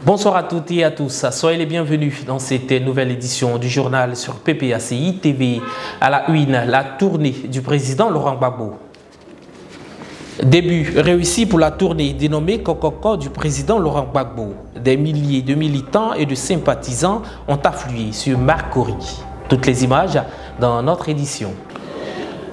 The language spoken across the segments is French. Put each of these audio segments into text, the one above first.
Bonsoir à toutes et à tous, soyez les bienvenus dans cette nouvelle édition du journal sur PPACI TV. À la une, la tournée du président Laurent Gbagbo. Début réussi pour la tournée dénommée Kokoko du président Laurent Gbagbo. Des milliers de militants et de sympathisants ont afflué sur Marcory. Toutes les images dans notre édition.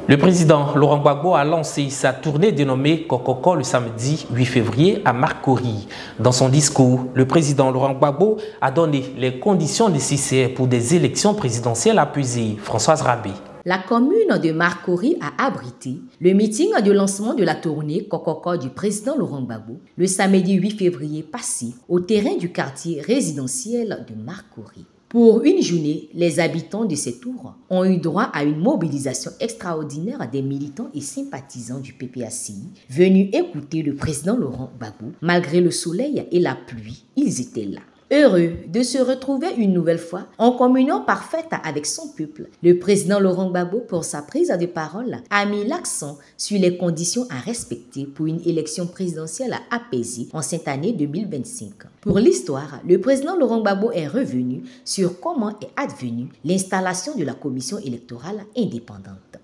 Le président Laurent Gbagbo a lancé sa tournée dénommée Kokoko le samedi 8 février à Marcory. Dans son discours, le président Laurent Gbagbo a donné les conditions nécessaires pour des élections présidentielles apaisées. Françoise Rabé. La commune de Marcory a abrité le meeting de lancement de la tournée Kokoko du président Laurent Gbagbo le samedi 8 février passé au terrain du quartier résidentiel de Marcory. Pour une journée, les habitants de ces tours ont eu droit à une mobilisation extraordinaire des militants et sympathisants du PPACI venus écouter le président Laurent Gbagbo. Malgré le soleil et la pluie, ils étaient là. Heureux de se retrouver une nouvelle fois en communion parfaite avec son peuple, le président Laurent Gbagbo, pour sa prise de parole, a mis l'accent sur les conditions à respecter pour une élection présidentielle apaisée en cette année 2025. Pour l'histoire, le président Laurent Gbagbo est revenu sur comment est advenue l'installation de la commission électorale indépendante.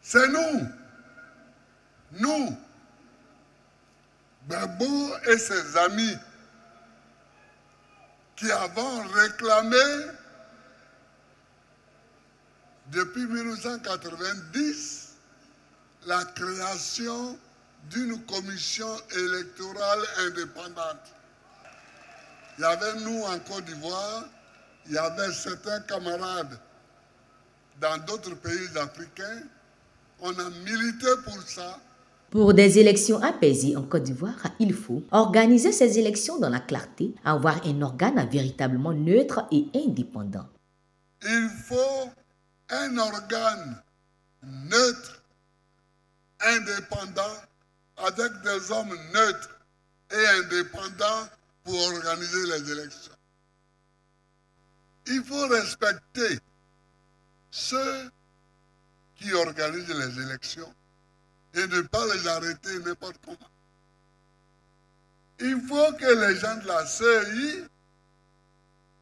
C'est nous, Gbagbo et ses amis, qui avons réclamé depuis 1990 la création d'une commission électorale indépendante. Il y avait nous en Côte d'Ivoire, il y avait certains camarades dans d'autres pays africains. On a milité pour ça. Pour des élections apaisées en Côte d'Ivoire, il faut organiser ces élections dans la clarté, avoir un organe véritablement neutre et indépendant. Il faut un organe neutre, indépendant, avec des hommes neutres et indépendants pour organiser les élections. Il faut respecter ceux qui organisent les élections et ne pas les arrêter n'importe comment. Il faut que les gens de la CEI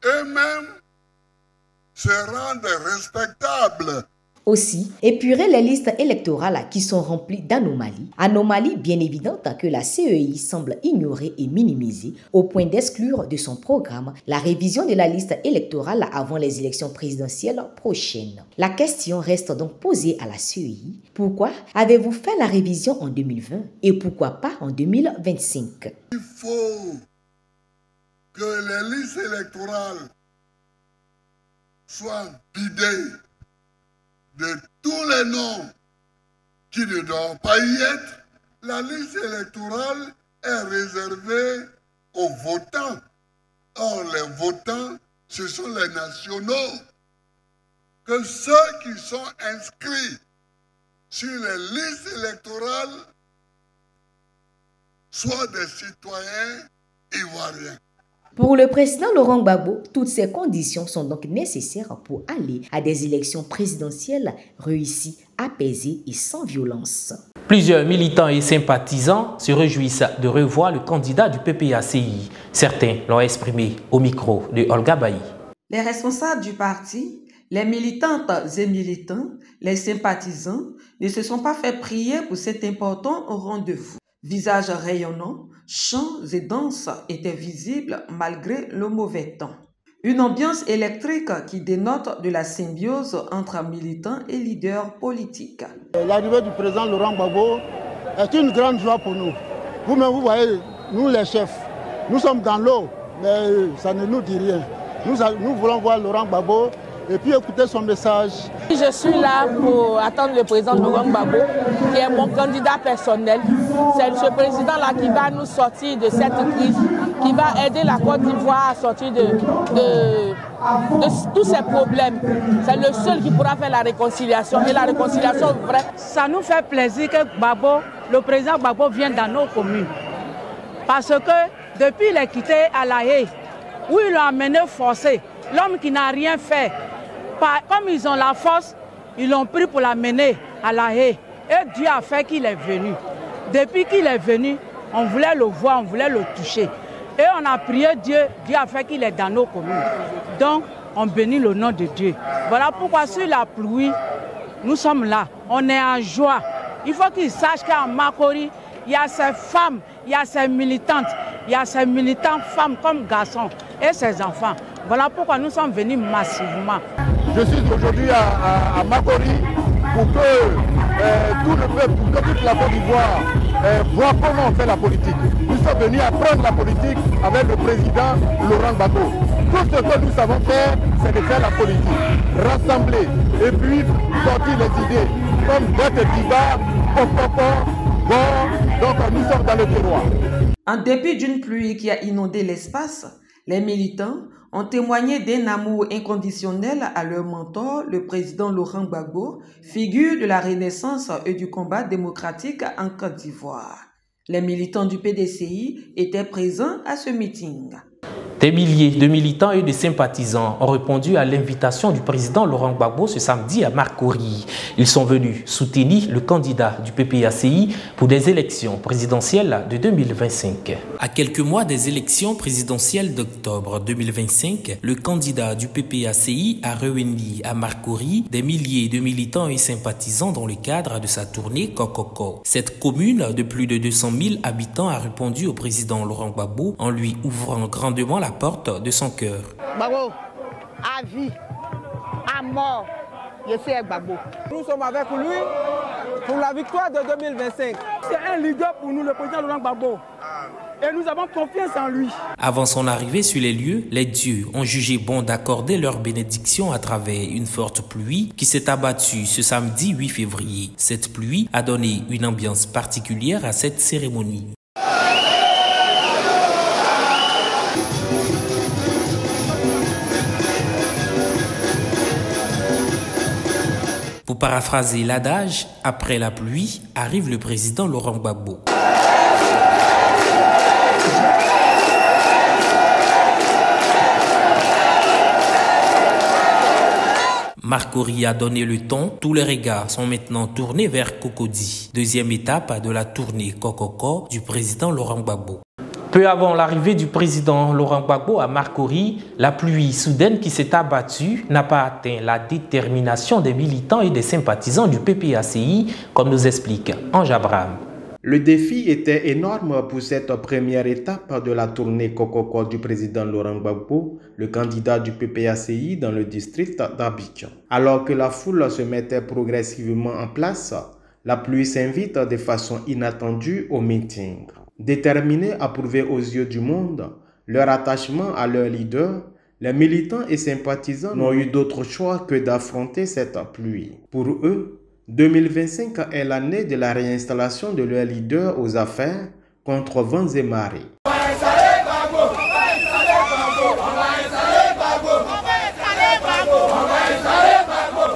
eux-mêmes se rendent respectables. Aussi, épurer les listes électorales qui sont remplies d'anomalies. Anomalies bien évidentes que la CEI semble ignorer et minimiser au point d'exclure de son programme la révision de la liste électorale avant les élections présidentielles prochaines. La question reste donc posée à la CEI. Pourquoi avez-vous fait la révision en 2020 et pourquoi pas en 2025? Il faut que les listes électorales soient vidées de tous les noms qui ne doivent pas y être. La liste électorale est réservée aux votants. Or, les votants, ce sont les nationaux. Que ceux qui sont inscrits sur les listes électorales soient des citoyens ivoiriens. Pour le président Laurent Gbagbo, toutes ces conditions sont donc nécessaires pour aller à des élections présidentielles réussies, apaisées et sans violence. Plusieurs militants et sympathisants se réjouissent de revoir le candidat du PPACI. Certains l'ont exprimé au micro de Olga Bailly. Les responsables du parti, les militantes et militants, les sympathisants ne se sont pas fait prier pour cet important rendez-vous. Visages rayonnants, chants et danses étaient visibles malgré le mauvais temps. Une ambiance électrique qui dénote de la symbiose entre militants et leaders politiques. L'arrivée du président Laurent Gbagbo est une grande joie pour nous. Vous-même, vous voyez, nous les chefs, nous sommes dans l'eau, mais ça ne nous dit rien. Nous voulons voir Laurent Gbagbo et puis écouter son message. Je suis là pour attendre le président Laurent Gbagbo, qui est mon candidat personnel. C'est ce président-là qui va nous sortir de cette crise, qui va aider la Côte d'Ivoire à sortir de tous ces problèmes. C'est le seul qui pourra faire la réconciliation, et la réconciliation vraie. Ça nous fait plaisir que Gbagbo, le président Gbagbo vienne dans nos communes. Parce que depuis qu'il est quitté à La Haye, où il l'a amené forcé, l'homme qui n'a rien fait, comme ils ont la force, ils l'ont pris pour l'amener à La Haye. Et Dieu a fait qu'il est venu. Depuis qu'il est venu, on voulait le voir, on voulait le toucher. Et on a prié Dieu, Dieu a fait qu'il est dans nos communes. Donc, on bénit le nom de Dieu. Voilà pourquoi sur la pluie, nous sommes là. On est en joie. Il faut qu'ils sachent qu'à Makori, il y a ces femmes, il y a ces militantes, il y a ces militants femmes comme garçons et ces enfants. Voilà pourquoi nous sommes venus massivement. Je suis aujourd'hui à Makori pour que tout le peuple, pour que toute la Côte d'Ivoire voit comment on fait la politique. Nous sommes venus apprendre la politique avec le président Laurent Gbagbo. Tout ce que nous savons faire, c'est de faire la politique, rassembler et puis sortir les idées comme Date Diva, donc nous sommes dans le terroir. En dépit d'une pluie qui a inondé l'espace, les militants ont témoigné d'un amour inconditionnel à leur mentor, le président Laurent Gbagbo, figure de la renaissance et du combat démocratique en Côte d'Ivoire. Les militants du PDCI étaient présents à ce meeting. Des milliers de militants et de sympathisants ont répondu à l'invitation du président Laurent Gbagbo ce samedi à Marcory. Ils sont venus soutenir le candidat du PPACI pour des élections présidentielles de 2025. À quelques mois des élections présidentielles d'octobre 2025, le candidat du PPACI a réuni à Marcory des milliers de militants et sympathisants dans le cadre de sa tournée Kokoko. Cette commune de plus de 200 000 habitants a répondu au président Laurent Gbagbo en lui ouvrant grandement la porte de son cœur. Gbagbo, à vie, à mort, je suis avec Gbagbo. Nous sommes avec lui pour la victoire de 2025. C'est un leader pour nous, le président Laurent Gbagbo. Et nous avons confiance en lui. Avant son arrivée sur les lieux, les dieux ont jugé bon d'accorder leur bénédiction à travers une forte pluie qui s'est abattue ce samedi 8 février. Cette pluie a donné une ambiance particulière à cette cérémonie. Pour paraphraser l'adage, après la pluie, arrive le président Laurent Gbagbo. Marcory a donné le ton, tous les regards sont maintenant tournés vers Cocody, deuxième étape de la tournée Kokoko du président Laurent Gbagbo. Peu avant l'arrivée du président Laurent Gbagbo à Marcory, la pluie soudaine qui s'est abattue n'a pas atteint la détermination des militants et des sympathisants du PPACI, comme nous explique Ange Abraham. Le défi était énorme pour cette première étape de la tournée Kokoko du président Laurent Gbagbo, le candidat du PPACI dans le district d'Abidjan. Alors que la foule se mettait progressivement en place, la pluie s'invite de façon inattendue au meeting. Déterminés à prouver aux yeux du monde leur attachement à leur leader, les militants et sympathisants n'ont eu d'autre choix que d'affronter cette pluie. Pour eux, 2025 est l'année de la réinstallation de leur leader aux affaires contre vents et marées.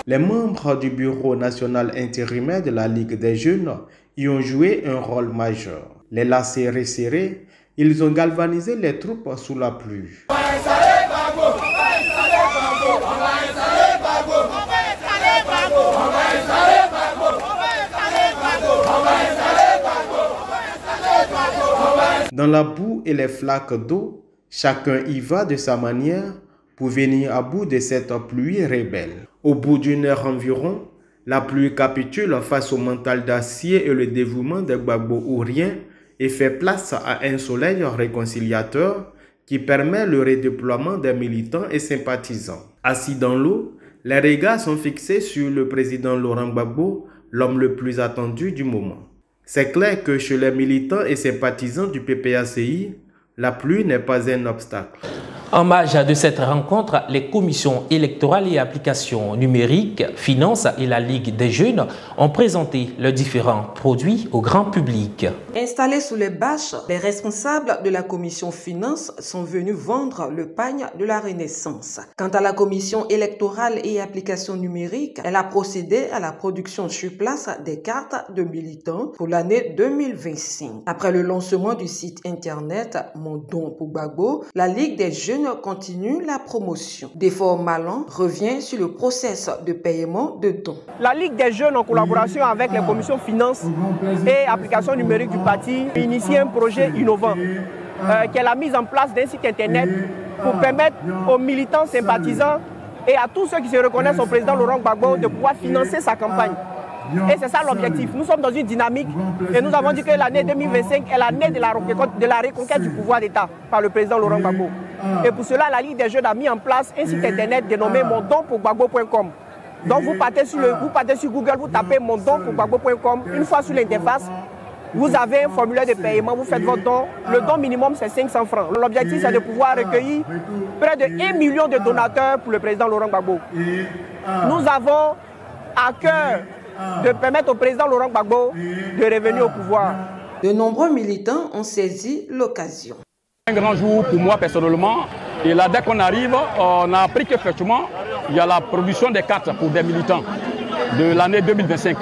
Les membres du bureau national intérimaire de la Ligue des jeunes y ont joué un rôle majeur. Les lacets resserrés, ils ont galvanisé les troupes sous la pluie. Dans la boue et les flaques d'eau, chacun y va de sa manière pour venir à bout de cette pluie rebelle. Au bout d'une heure environ, la pluie capitule face au mental d'acier et le dévouement de Gbagbo ourien et fait place à un soleil réconciliateur qui permet le redéploiement des militants et sympathisants. Assis dans l'eau, les regards sont fixés sur le président Laurent Gbagbo, l'homme le plus attendu du moment. C'est clair que chez les militants et sympathisants du PPACI, la pluie n'est pas un obstacle. En marge de cette rencontre, les commissions électorales et applications numériques, Finances et la Ligue des jeunes ont présenté leurs différents produits au grand public. Installés sous les bâches, les responsables de la commission Finances sont venus vendre le pagne de la Renaissance. Quant à la commission électorale et applications numériques, elle a procédé à la production sur place des cartes de militants pour l'année 2025. Après le lancement du site internet Mon Don pour Gbagbo, la Ligue des jeunes continue la promotion. Défort Malan revient sur le process de paiement de dons. La Ligue des jeunes, en collaboration avec les commissions finances et applications numériques du parti, a initié un projet innovant qui est la mise en place d'un site internet pour permettre aux militants, sympathisants et à tous ceux qui se reconnaissent au président Laurent Gbagbo de pouvoir financer sa campagne. Et c'est ça l'objectif. Nous sommes dans une dynamique et nous avons dit que l'année 2025 est l'année de la reconquête du pouvoir d'État par le président Laurent Gbagbo. Et pour cela, la Ligue des Jeunes a mis en place un site internet dénommé mondonpourgbagbo.com. Donc vous partez sur Google, vous tapez mondonpourgbagbo.com. Une fois sur l'interface, vous avez un formulaire de paiement, vous faites votre don. Le don minimum, c'est 500 francs. L'objectif, c'est de pouvoir recueillir près de 1 million de donateurs pour le président Laurent Gbagbo. Nous avons à cœur de permettre au président Laurent Gbagbo de revenir au pouvoir. De nombreux militants ont saisi l'occasion. Un grand jour pour moi personnellement. Et là, dès qu'on arrive, on a appris qu'effectivement, il y a la production des cartes pour des militants de l'année 2025.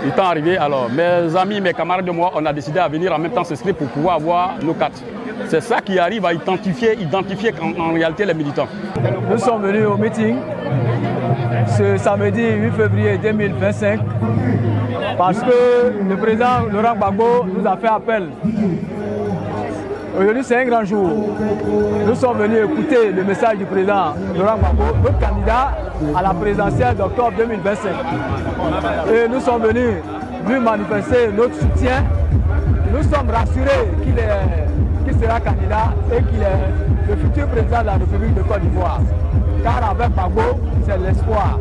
Étant arrivé, alors mes amis, mes camarades de moi, on a décidé à venir en même temps s'inscrire pour pouvoir avoir nos cartes. C'est ça qui arrive à identifier en réalité les militants. Nous sommes venus au meeting ce samedi 8 février 2025 parce que le président Laurent Gbagbo nous a fait appel. Aujourd'hui, c'est un grand jour. Nous sommes venus écouter le message du président Laurent Gbagbo, notre candidat à la présidentielle d'octobre 2025. Et nous sommes venus lui manifester notre soutien. Nous sommes rassurés qu'il sera candidat et qu'il est le futur président de la République de Côte d'Ivoire. Car avec Gbagbo, c'est l'espoir.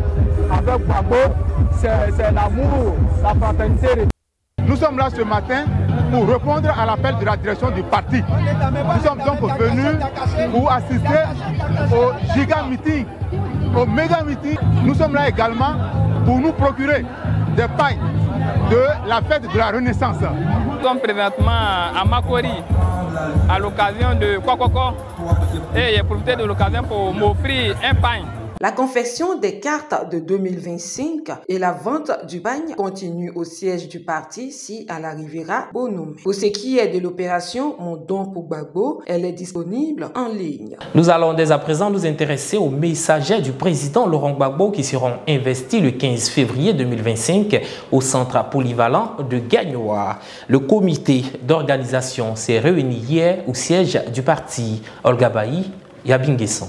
Avec Gbagbo, c'est l'amour, la fraternité. Nous sommes là ce matin pour répondre à l'appel de la direction du parti. Nous sommes donc venus pour assister au giga meeting, au méga meeting. Nous sommes là également pour nous procurer des pailles de la fête de la Renaissance. Nous sommes présentement à Makori à l'occasion de Kokoko et j'ai profité de l'occasion pour m'offrir un pain. La confection des cartes de 2025 et la vente du bagne continue au siège du parti si elle arrivera au nom. Pour ce qui est de l'opération Mon don pour Gbagbo, elle est disponible en ligne. Nous allons dès à présent nous intéresser aux messagers du président Laurent Gbagbo qui seront investis le 15 février 2025 au centre polyvalent de Gagnoa. Le comité d'organisation s'est réuni hier au siège du parti. Olga Bailly, Yabinguesson.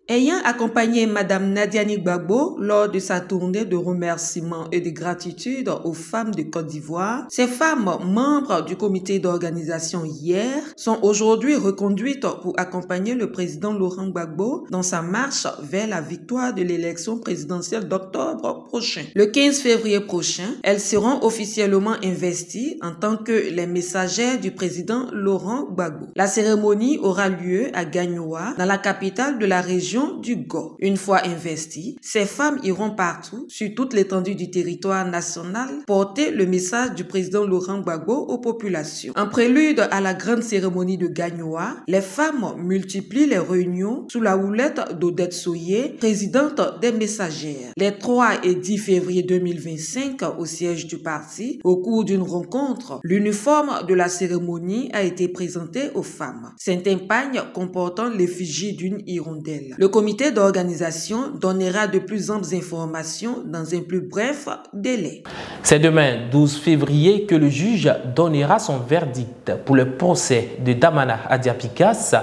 Ayant accompagné Mme Nadiani Gbagbo lors de sa tournée de remerciements et de gratitude aux femmes de Côte d'Ivoire, ces femmes, membres du comité d'organisation hier, sont aujourd'hui reconduites pour accompagner le président Laurent Gbagbo dans sa marche vers la victoire de l'élection présidentielle d'octobre prochain. Le 15 février prochain, elles seront officiellement investies en tant que les messagères du président Laurent Gbagbo. La cérémonie aura lieu à Gagnoa, dans la capitale de la région du Go. Une fois investies, ces femmes iront partout, sur toute l'étendue du territoire national, porter le message du président Laurent Gbagbo aux populations. En prélude à la grande cérémonie de Gagnoa, les femmes multiplient les réunions sous la houlette d'Odette Soyer, présidente des messagères. Les 3 et 10 février 2025, au siège du parti, au cours d'une rencontre, l'uniforme de la cérémonie a été présenté aux femmes. C'est un pagne comportant l'effigie d'une hirondelle. Le comité d'organisation donnera de plus amples informations dans un plus bref délai. C'est demain, 12 février, que le juge donnera son verdict pour le procès de Damana Adiapikas,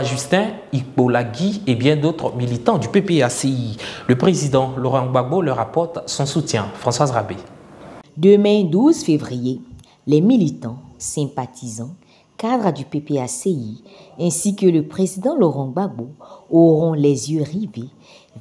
Justin Ikbolagui et bien d'autres militants du PPACI. Le président Laurent Gbagbo leur apporte son soutien. Françoise Rabé. Demain, 12 février, les militants, sympathisants, cadres du PPACI ainsi que le président Laurent Gbagbo auront les yeux rivés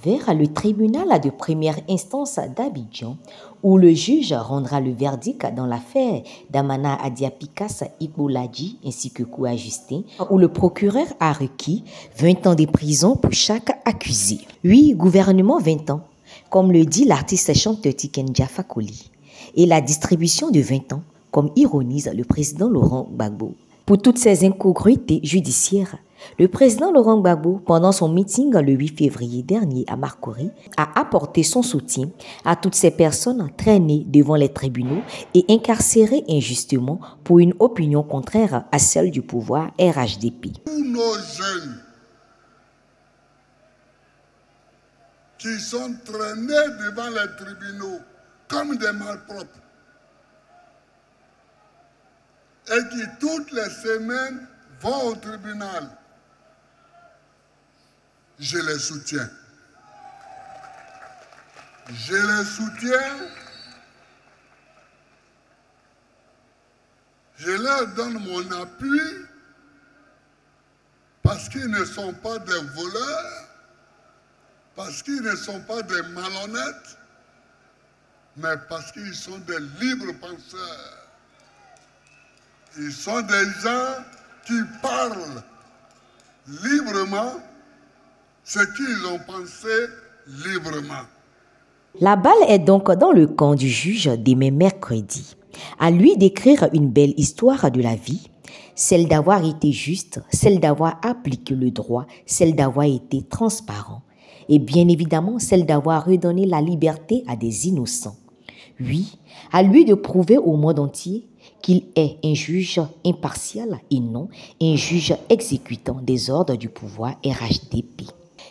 vers le tribunal de première instance d'Abidjan où le juge rendra le verdict dans l'affaire d'Amana Adiapikas Ikbolagui ainsi que Koua Justin où le procureur a requis 20 ans de prison pour chaque accusé. Oui, gouvernement 20 ans, comme le dit l'artiste chanteur Tiken Jah Fakoly, et la distribution de 20 ans, comme ironise le président Laurent Gbagbo. Pour toutes ces incongruités judiciaires, le président Laurent Gbagbo, pendant son meeting le 8 février dernier à Marcory, a apporté son soutien à toutes ces personnes traînées devant les tribunaux et incarcérées injustement pour une opinion contraire à celle du pouvoir RHDP. Tous nos jeunes qui sont traînés devant les tribunaux comme des malpropres et qui toutes les semaines vont au tribunal, je les soutiens. Je les soutiens. Je leur donne mon appui parce qu'ils ne sont pas des voleurs, parce qu'ils ne sont pas des malhonnêtes, mais parce qu'ils sont des libres penseurs. Ils sont des gens qui parlent librement ce qu'ils ont pensé librement. La balle est donc dans le camp du juge demain mercredi. À lui d'écrire une belle histoire de la vie, celle d'avoir été juste, celle d'avoir appliqué le droit, celle d'avoir été transparent et bien évidemment celle d'avoir redonné la liberté à des innocents. Oui, à lui de prouver au monde entier qu'il est un juge impartial et non un juge exécutant des ordres du pouvoir RHDP.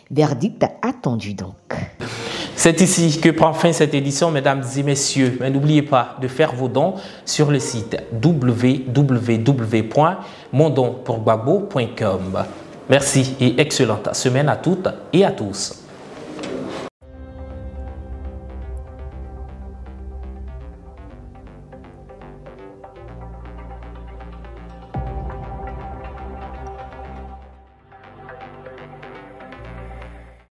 Verdict attendu donc. C'est ici que prend fin cette édition, mesdames et messieurs. Mais n'oubliez pas de faire vos dons sur le site www.mondonpourgbagbo.com. Merci et excellente semaine à toutes et à tous.